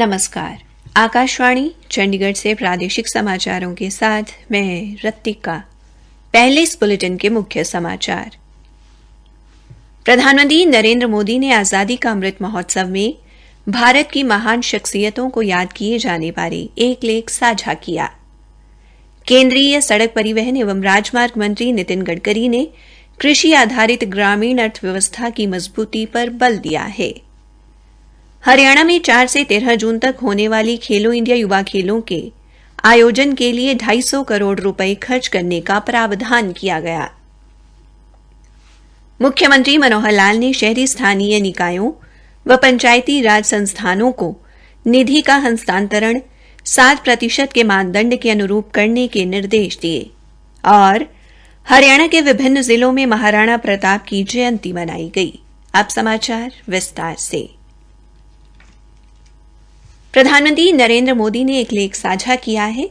नमस्कार। आकाशवाणी चंडीगढ़ से प्रादेशिक समाचारों के साथ मैं रत्तिका। पहले इस बुलेटिन के मुख्य समाचार। प्रधानमंत्री नरेंद्र मोदी ने आजादी का अमृत महोत्सव में भारत की महान शख्सियतों को याद किए जाने बारे एक लेख साझा किया। केंद्रीय सड़क परिवहन एवं राजमार्ग मंत्री नितिन गडकरी ने कृषि आधारित ग्रामीण अर्थव्यवस्था की मजबूती पर बल दिया है। हरियाणा में 4 से 13 जून तक होने वाली खेलो इंडिया युवा खेलों के आयोजन के लिए 250 करोड़ रुपए खर्च करने का प्रावधान किया गया। मुख्यमंत्री मनोहर लाल ने शहरी स्थानीय निकायों व पंचायती राज संस्थानों को निधि का हस्तांतरण 7% के मानदंड के अनुरूप करने के निर्देश दिए और हरियाणा के विभिन्न जिलों में महाराणा प्रताप की जयंती मनाई गई। अब समाचार विस्तार से। प्रधानमंत्री नरेंद्र मोदी ने एक लेख साझा किया है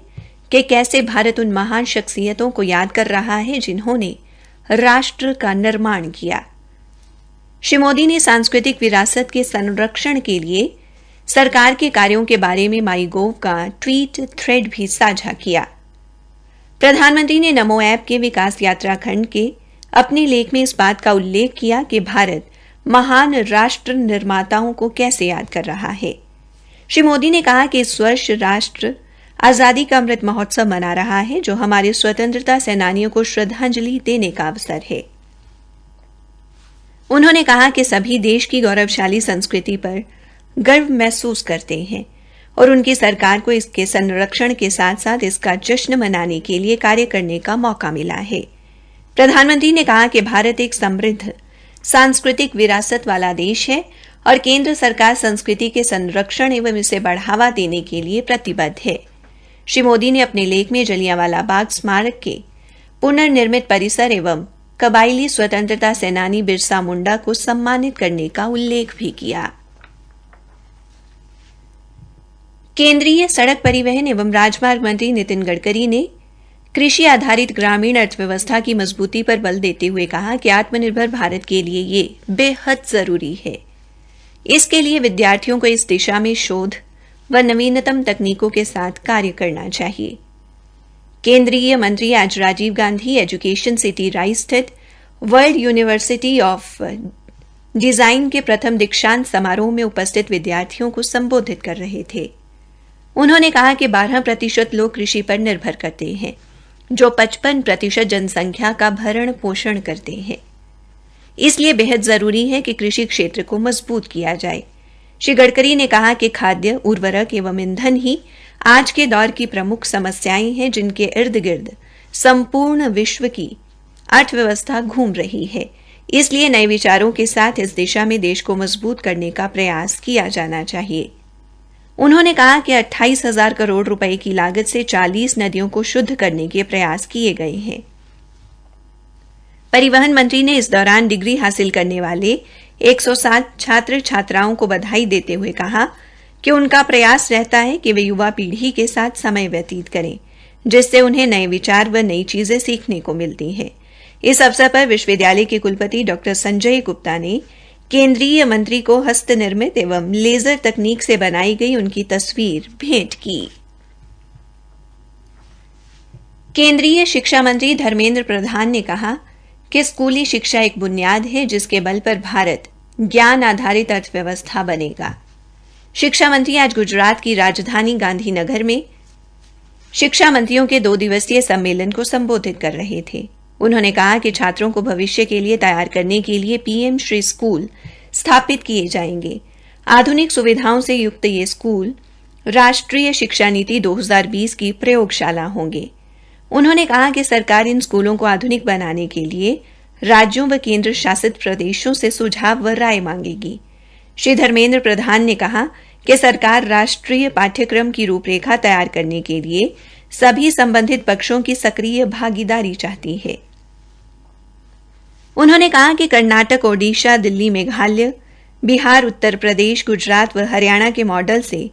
कि कैसे भारत उन महान शख्सियतों को याद कर रहा है जिन्होंने राष्ट्र का निर्माण किया। श्री मोदी ने सांस्कृतिक विरासत के संरक्षण के लिए सरकार के कार्यों के बारे में माईगोव का ट्वीट थ्रेड भी साझा किया। प्रधानमंत्री ने नमो ऐप के विकास यात्रा खंड के अपने लेख में इस बात का उल्लेख किया कि भारत महान राष्ट्र निर्माताओं को कैसे याद कर रहा है। श्री मोदी ने कहा कि इस वर्ष राष्ट्र आजादी का अमृत महोत्सव मना रहा है, जो हमारे स्वतंत्रता सेनानियों को श्रद्धांजलि देने का अवसर है। उन्होंने कहा कि सभी देश की गौरवशाली संस्कृति पर गर्व महसूस करते हैं और उनकी सरकार को इसके संरक्षण के साथ साथ इसका जश्न मनाने के लिए कार्य करने का मौका मिला है। प्रधानमंत्री ने कहा कि भारत एक समृद्ध सांस्कृतिक विरासत वाला देश है और केंद्र सरकार संस्कृति के संरक्षण एवं इसे बढ़ावा देने के लिए प्रतिबद्ध है। श्री मोदी ने अपने लेख में जलियांवाला बाग स्मारक के पुनर्निर्मित परिसर एवं कबायली स्वतंत्रता सेनानी बिरसा मुंडा को सम्मानित करने का उल्लेख भी किया। केंद्रीय सड़क परिवहन एवं राजमार्ग मंत्री नितिन गडकरी ने कृषि आधारित ग्रामीण अर्थव्यवस्था की मजबूती पर बल देते हुए कहा कि आत्मनिर्भर भारत के लिए ये बेहद जरूरी है। इसके लिए विद्यार्थियों को इस दिशा में शोध व नवीनतम तकनीकों के साथ कार्य करना चाहिए। केंद्रीय मंत्री आज राजीव गांधी एजुकेशन सिटी राइस स्थित वर्ल्ड यूनिवर्सिटी ऑफ डिजाइन के प्रथम दीक्षांत समारोह में उपस्थित विद्यार्थियों को संबोधित कर रहे थे। उन्होंने कहा कि 12% लोग कृषि पर निर्भर करते हैं, जो 55% जनसंख्या का भरण पोषण करते हैं। इसलिए बेहद जरूरी है कि कृषि क्षेत्र को मजबूत किया जाए। श्री गडकरी ने कहा कि खाद्य, उर्वरक एवं ईंधन ही आज के दौर की प्रमुख समस्याएं हैं, जिनके इर्द गिर्द संपूर्ण विश्व की अर्थव्यवस्था घूम रही है। इसलिए नए विचारों के साथ इस दिशा में देश को मजबूत करने का प्रयास किया जाना चाहिए। उन्होंने कहा कि 28,000 करोड़ रुपए की लागत से 40 नदियों को शुद्ध करने के प्रयास किए गए हैं। परिवहन मंत्री ने इस दौरान डिग्री हासिल करने वाले 107 छात्र छात्राओं को बधाई देते हुए कहा कि उनका प्रयास रहता है कि वे युवा पीढ़ी के साथ समय व्यतीत करें, जिससे उन्हें नए विचार व नई चीजें सीखने को मिलती हैं। इस अवसर पर विश्वविद्यालय के कुलपति डॉ संजय गुप्ता ने केंद्रीय मंत्री को हस्तनिर्मित एवं लेजर तकनीक से बनाई गई उनकी तस्वीर भेंट की। केंद्रीय शिक्षा मंत्री धर्मेंद्र प्रधान ने कहा कि स्कूली शिक्षा एक बुनियाद है, जिसके बल पर भारत ज्ञान आधारित अर्थव्यवस्था बनेगा। शिक्षा मंत्री आज गुजरात की राजधानी गांधीनगर में शिक्षा मंत्रियों के 2 दिवसीय सम्मेलन को संबोधित कर रहे थे। उन्होंने कहा कि छात्रों को भविष्य के लिए तैयार करने के लिए पीएम श्री स्कूल स्थापित किए जाएंगे। आधुनिक सुविधाओं से युक्त ये स्कूल राष्ट्रीय शिक्षा नीति 2020 की प्रयोगशाला होंगे। उन्होंने कहा कि सरकार इन स्कूलों को आधुनिक बनाने के लिए राज्यों व केंद्र शासित प्रदेशों से सुझाव व राय मांगेगी। श्री धर्मेंद्र प्रधान ने कहा कि सरकार राष्ट्रीय पाठ्यक्रम की रूपरेखा तैयार करने के लिए सभी संबंधित पक्षों की सक्रिय भागीदारी चाहती है। उन्होंने कहा कि कर्नाटक, ओडिशा, दिल्ली, मेघालय, बिहार, उत्तर प्रदेश, गुजरात व हरियाणा के मॉडल से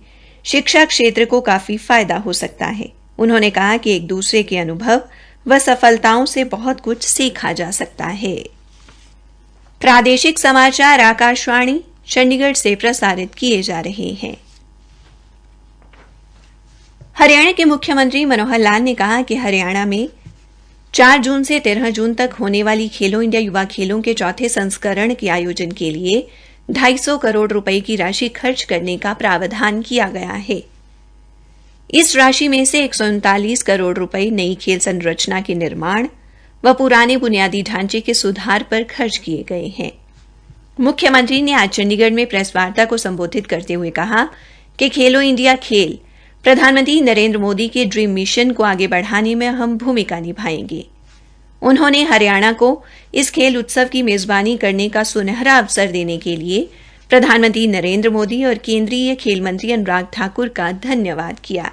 शिक्षा क्षेत्र को काफी फायदा हो सकता है। उन्होंने कहा कि एक दूसरे के अनुभव व सफलताओं से बहुत कुछ सीखा जा सकता है। प्रादेशिक समाचार आकाशवाणी चंडीगढ़ से प्रसारित किए जा रहे हैं। हरियाणा के मुख्यमंत्री मनोहर लाल ने कहा कि हरियाणा में 4 जून से 13 जून तक होने वाली खेलो इंडिया युवा खेलों के चौथे संस्करण के आयोजन के लिए 250 करोड़ रुपए की राशि खर्च करने का प्रावधान किया गया है। इस राशि में से 139 करोड़ रुपए नई खेल संरचना के निर्माण व पुराने बुनियादी ढांचे के सुधार पर खर्च किए गए हैं। मुख्यमंत्री ने आज चंडीगढ़ में प्रेस वार्ता को संबोधित करते हुए कहा कि खेलो इंडिया खेल प्रधानमंत्री नरेंद्र मोदी के ड्रीम मिशन को आगे बढ़ाने में अहम भूमिका निभाएंगे। उन्होंने हरियाणा को इस खेल उत्सव की मेजबानी करने का सुनहरा अवसर देने के लिए प्रधानमंत्री नरेंद्र मोदी और केंद्रीय खेल मंत्री अनुराग ठाकुर का धन्यवाद किया।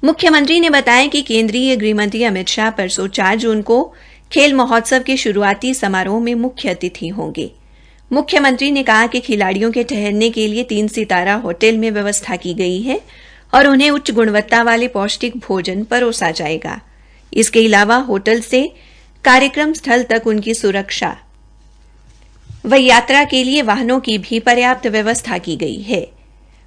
मुख्यमंत्री ने बताया कि केंद्रीय गृह मंत्री अमित शाह परसों 4 जून को खेल महोत्सव के शुरुआती समारोह में मुख्य अतिथि होंगे। मुख्यमंत्री ने कहा कि खिलाड़ियों के ठहरने के लिए 3 सितारा होटल में व्यवस्था की गई है और उन्हें उच्च गुणवत्ता वाले पौष्टिक भोजन परोसा जाएगा। इसके अलावा होटल से कार्यक्रम स्थल तक उनकी सुरक्षा व यात्रा के लिए वाहनों की भी पर्याप्त व्यवस्था की गई है।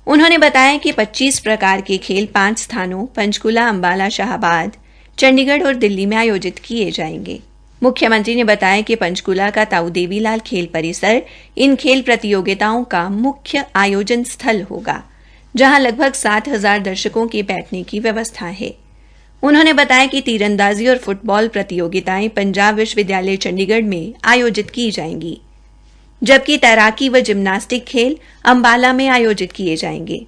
उन्होंने बताया कि 25 प्रकार के खेल 5 स्थानों पंचकुला, अंबाला, शाहबाद, चंडीगढ़ और दिल्ली में आयोजित किए जाएंगे। मुख्यमंत्री ने बताया कि पंचकुला का ताऊ देवीलाल खेल परिसर इन खेल प्रतियोगिताओं का मुख्य आयोजन स्थल होगा, जहां लगभग 7,000 दर्शकों के बैठने की व्यवस्था है। उन्होंने बताया कि तीरंदाजी और फुटबॉल प्रतियोगिताएं पंजाब विश्वविद्यालय चंडीगढ़ में आयोजित की जाएंगी, जबकि तैराकी व जिम्नास्टिक खेल अंबाला में आयोजित किए जाएंगे।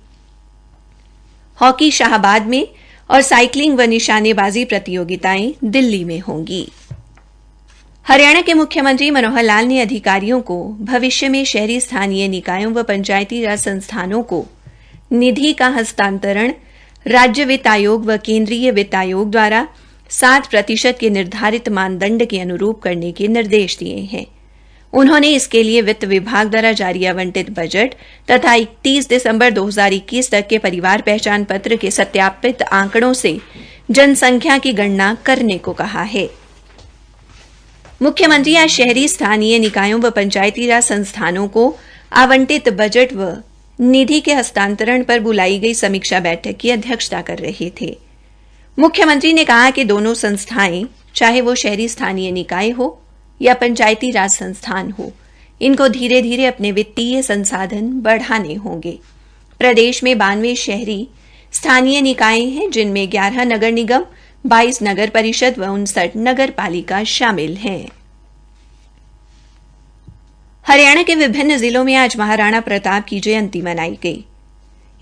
हॉकी शाहबाद में और साइकिलिंग व निशानेबाजी प्रतियोगिताएं दिल्ली में होंगी। हरियाणा के मुख्यमंत्री मनोहर लाल ने अधिकारियों को भविष्य में शहरी स्थानीय निकायों व पंचायती राज संस्थानों को निधि का हस्तांतरण राज्य वित्त आयोग व केंद्रीय वित्त आयोग द्वारा 7% के निर्धारित मानदंड के अनुरूप करने के निर्देश दिए हैं। उन्होंने इसके लिए वित्त विभाग द्वारा जारी आवंटित बजट तथा 31 दिसंबर 2021 तक के परिवार पहचान पत्र के सत्यापित आंकड़ों से जनसंख्या की गणना करने को कहा है। मुख्यमंत्री आज शहरी स्थानीय निकायों व पंचायती राज संस्थानों को आवंटित बजट व निधि के हस्तांतरण पर बुलाई गई समीक्षा बैठक की अध्यक्षता कर रहे थे। मुख्यमंत्री ने कहा कि दोनों संस्थाएं, चाहे वो शहरी स्थानीय निकाय हो या पंचायती राज संस्थान हो, इनको धीरे धीरे अपने वित्तीय संसाधन बढ़ाने होंगे। प्रदेश में 92 शहरी स्थानीय निकाय हैं, जिनमें 11 नगर निगम, 22 नगर परिषद व 59 नगर पालिका शामिल हैं। हरियाणा के विभिन्न जिलों में आज महाराणा प्रताप की जयंती मनाई गई।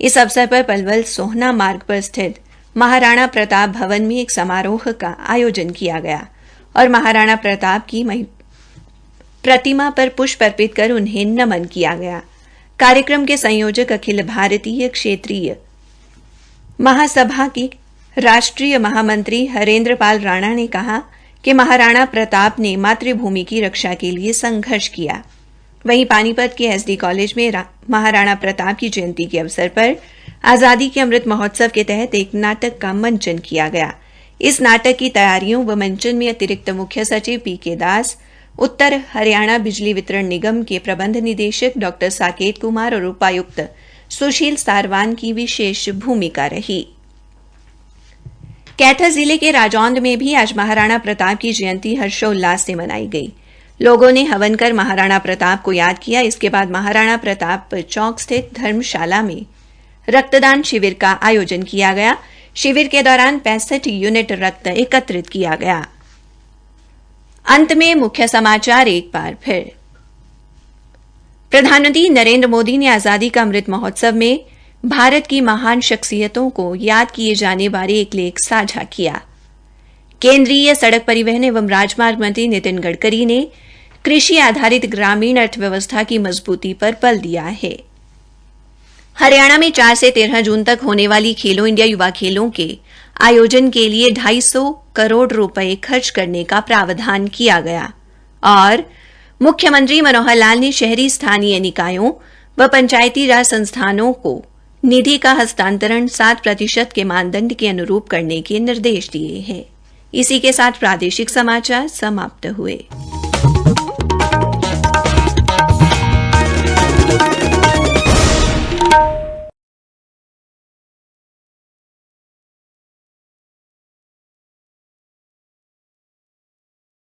इस अवसर पर पलवल सोहना मार्ग पर स्थित महाराणा प्रताप भवन में एक समारोह का आयोजन किया गया और महाराणा प्रताप की प्रतिमा पर पुष्प अर्पित कर उन्हें नमन किया गया। कार्यक्रम के संयोजक अखिल भारतीय क्षेत्रीय महासभा की राष्ट्रीय महामंत्री हरेंद्र पाल राणा ने कहा कि महाराणा प्रताप ने मातृभूमि की रक्षा के लिए संघर्ष किया। वहीं पानीपत के एसडी कॉलेज में महाराणा प्रताप की जयंती के अवसर पर आजादी के अमृत महोत्सव के तहत एक नाटक का मंचन किया गया। इस नाटक की तैयारियों व मंचन में अतिरिक्त मुख्य सचिव पीके दास, उत्तर हरियाणा बिजली वितरण निगम के प्रबंध निदेशक डॉ साकेत कुमार और उपायुक्त सुशील सारवान की विशेष भूमिका रही। कैथर जिले के राजौंद में भी आज महाराणा प्रताप की जयंती हर्षोल्लास से मनाई गई। लोगों ने हवन कर महाराणा प्रताप को याद किया। इसके बाद महाराणा प्रताप चौक स्थित धर्मशाला में रक्तदान शिविर का आयोजन किया गया। शिविर के दौरान 65 यूनिट रक्त एकत्रित किया गया। अंत में मुख्य समाचार एक बार फिर। प्रधानमंत्री नरेंद्र मोदी ने आजादी का अमृत महोत्सव में भारत की महान शख्सियतों को याद किए जाने बारे एक लेख साझा किया। केंद्रीय सड़क परिवहन एवं राजमार्ग मंत्री नितिन गडकरी ने कृषि आधारित ग्रामीण अर्थव्यवस्था की मजबूती पर बल दिया है। हरियाणा में 4 से 13 जून तक होने वाली खेलो इंडिया युवा खेलों के आयोजन के लिए 250 करोड़ रुपए खर्च करने का प्रावधान किया गया और मुख्यमंत्री मनोहर लाल ने शहरी स्थानीय निकायों व पंचायती राज संस्थानों को निधि का हस्तांतरण 7% के मानदंड के अनुरूप करने के निर्देश दिए हैं। इसी के साथ प्रादेशिक समाचार समाप्त हुए।